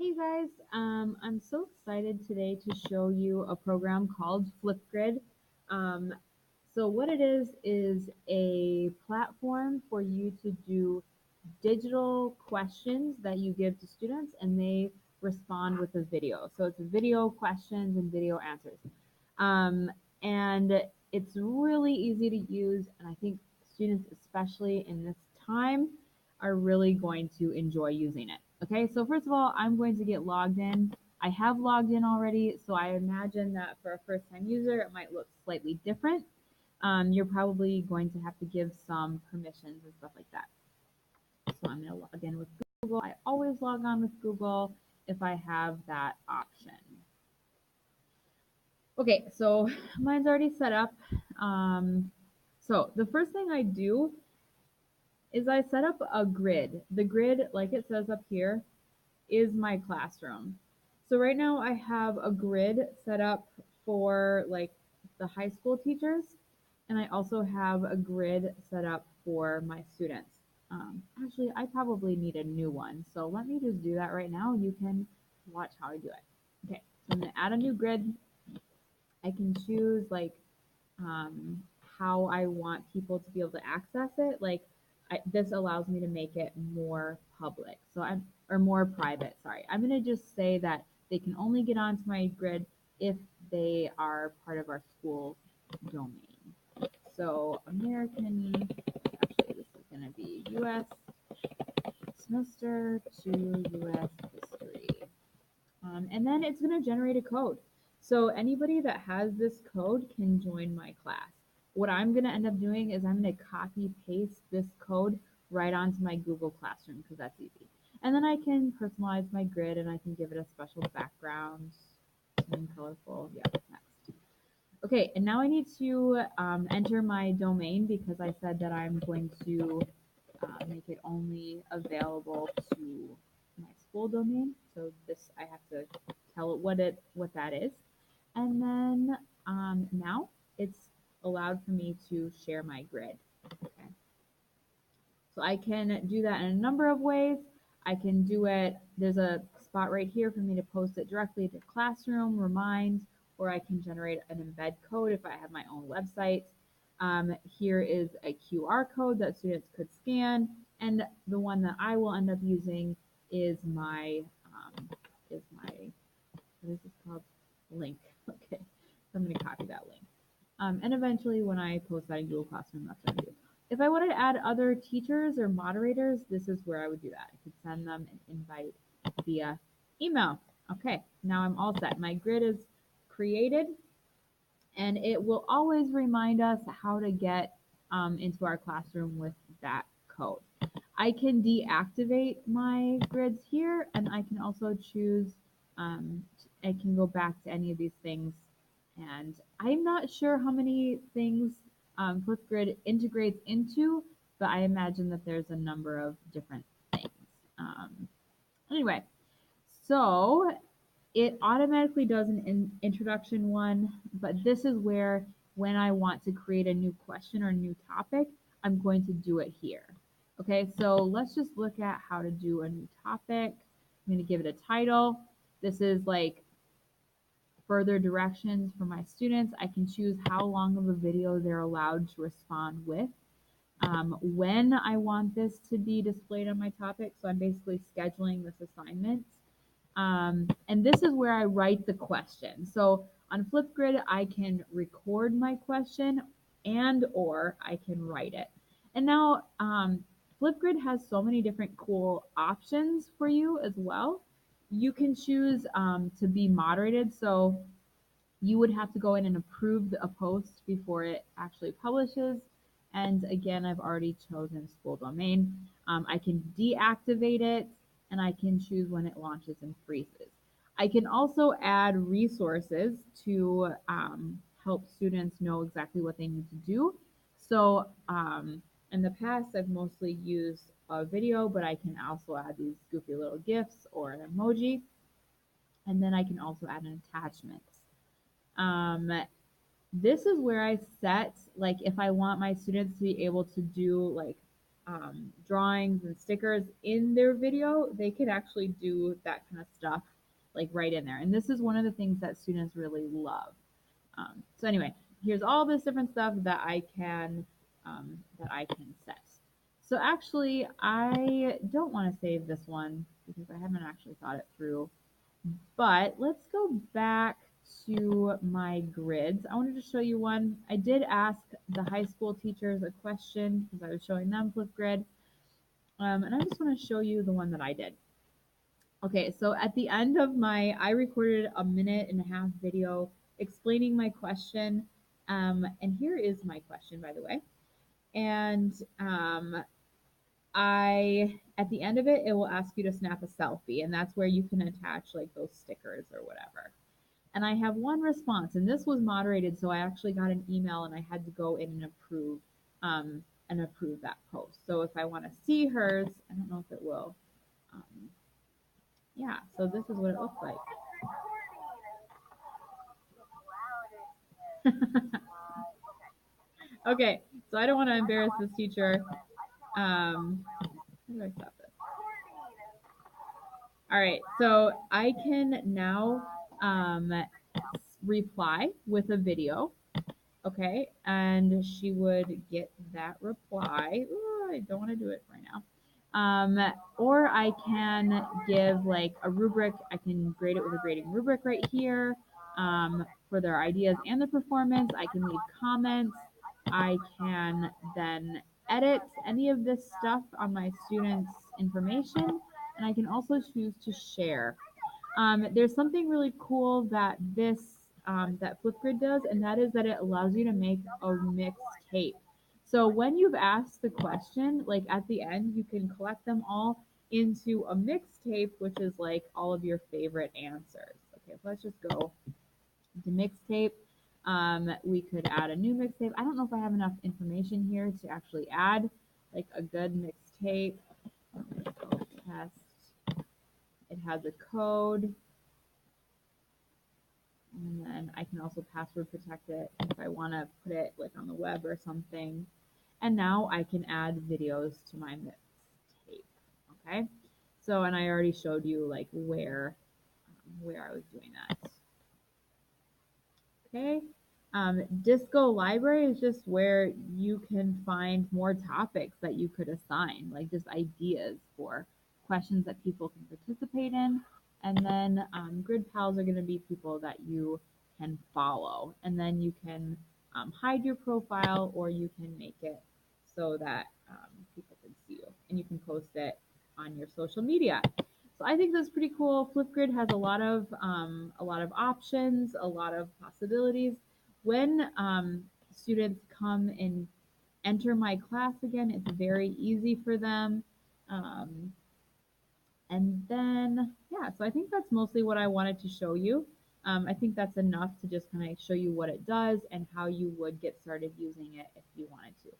Hey guys, I'm so excited today to show you a program called Flipgrid. Um, so what it is a platform for you to do digital questions that you give to students and they respond with a video. So it's video questions and video answers. Um, and it's really easy to use, and I think students, especially in this time, are really going to enjoy using it. Okay, so first of all, I'm going to get logged in. I have logged in already, so I imagine that for a first time user, it might look slightly different. You're probably going to have to give some permissions and stuff like that. So I'm going to log in with Google. I always log on with Google if I have that option. Okay, so mine's already set up. So the first thing I do is I set up a grid. The grid, like it says up here, is my classroom. So right now I have a grid set up for like the high school teachers, and I also have a grid set up for my students. Actually, I probably need a new one. So let me just do that right now. You can watch how I do it. Okay, so I'm gonna add a new grid. I can choose like um, how I want people to be able to access it. Like this allows me to make it more public. So I'm or more private. Sorry, I'm gonna just say that they can only get onto my grid if they are part of our school domain. So American, actually this is gonna be U.S. semester to U.S. history. And then it's going to generate a code. So anybody that has this code can join my class. What I'm going to end up doing is I'm going to copy paste this code right onto my Google Classroom because that's easy. And then I can personalize my grid and I can give it a special background, something colorful. Yeah, next. Okay, and now I need to enter my domain because I said that I'm going to make it only available to my school domain. So this I have to tell it what that is, and then now it's allowed for me to share my grid. Okay, so I can do that in a number of ways. I can do it. There's a spot right here for me to post it directly to Classroom, Remind, or I can generate an embed code if I have my own website. Here is a QR code that students could scan, and the one that I will end up using is my what is this called? Link. Okay, so I'm going to copy that link. And eventually, when I post that in Google Classroom, that's what I do. If I wanted to add other teachers or moderators, this is where I would do that. I could send them an invite via email. Okay, now I'm all set. My grid is created, and it will always remind us how to get into our classroom with that code. I can deactivate my grids here, and I can also choose, I can go back to any of these things. And I'm not sure how many things Flipgrid integrates into, but I imagine that there's a number of different things. Anyway, so it automatically does an introduction one, but this is where when I want to create a new question or a new topic, I'm going to do it here. Okay, so let's just look at how to do a new topic. I'm going to give it a title. This is like further directions for my students. I can choose how long of a video they're allowed to respond with. When I want this to be displayed on my topic, so I'm basically scheduling this assignment. And this is where I write the question. So on Flipgrid, I can record my question and or I can write it. And now Flipgrid has so many different cool options for you as well. You can choose to be moderated. So you would have to go in and approve a post before it actually publishes. And again, I've already chosen school domain. I can deactivate it and I can choose when it launches and freezes. I can also add resources to help students know exactly what they need to do. So in the past, I've mostly used a video, but I can also add these goofy little GIFs or an emoji. And then I can also add an attachment. Um, this is where I set, like, if I want my students to be able to do, like, drawings and stickers in their video, they could actually do that kind of stuff like right in there. And this is one of the things that students really love. So anyway, here's all this different stuff that I can set. So actually, I don't want to save this one because I haven't actually thought it through. But let's go back to my grids. I wanted to show you one. I did ask the high school teachers a question because I was showing them Flipgrid. And I just want to show you the one that I did. Okay, so at the end of I recorded a 1.5-minute video explaining my question. And here is my question, by the way. And at the end of it, it will ask you to snap a selfie, and that's where you can attach like those stickers or whatever. And I have one response, and this was moderated, so I actually got an email and I had to go in and approve that post. So if I want to see hers, I don't know if it will. Yeah, so this is what it looks like. Okay, so I don't want to embarrass this teacher. How do I stop this? All right, so I can now reply with a video. Okay, and she would get that reply. Ooh, I don't want to do it right now. Or I can give like a rubric. I can grade it with a grading rubric right here for their ideas and the performance. I can leave comments. I can then edit any of this stuff on my students' information, and I can also choose to share. There's something really cool that that Flipgrid does, and that is that it allows you to make a mixed tape. So when you've asked the question, like at the end, you can collect them all into a mixtape, which is like all of your favorite answers. Okay, so let's just go to mixtape. We could add a new mixtape. I don't know if I have enough information here to actually add like a good mixtape. Test. It has a code. And then I can also password protect it if I want to put it like on the web or something. And now I can add videos to my mixtape. Okay. So, and I already showed you like where I was doing that. Okay. Disco library is just where you can find more topics that you could assign, like just ideas for questions that people can participate in. And then grid pals are going to be people that you can follow. And then you can hide your profile, or you can make it so that people can see you, and you can post it on your social media. So I think that's pretty cool. Flipgrid has a lot of options, a lot of possibilities. When students come and enter my class again, it's very easy for them. And then, yeah, so I think that's mostly what I wanted to show you. I think that's enough to just kind of show you what it does and how you would get started using it if you wanted to.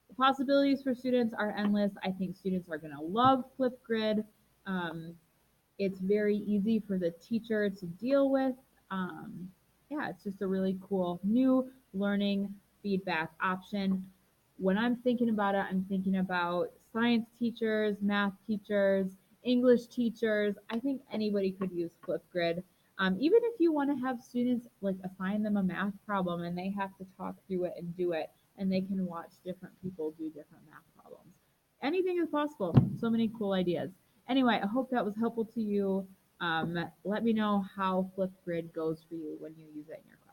The possibilities for students are endless. I think students are going to love Flipgrid. It's very easy for the teacher to deal with. Yeah, it's just a really cool new learning feedback option. When I'm thinking about it, I'm thinking about science teachers, math teachers, English teachers. I think anybody could use Flipgrid. Even if you want to have students like assign them a math problem and they have to talk through it and do it, and they can watch different people do different math problems. Anything is possible. So many cool ideas. Anyway, I hope that was helpful to you. Let me know how Flipgrid goes for you when you use it in your class.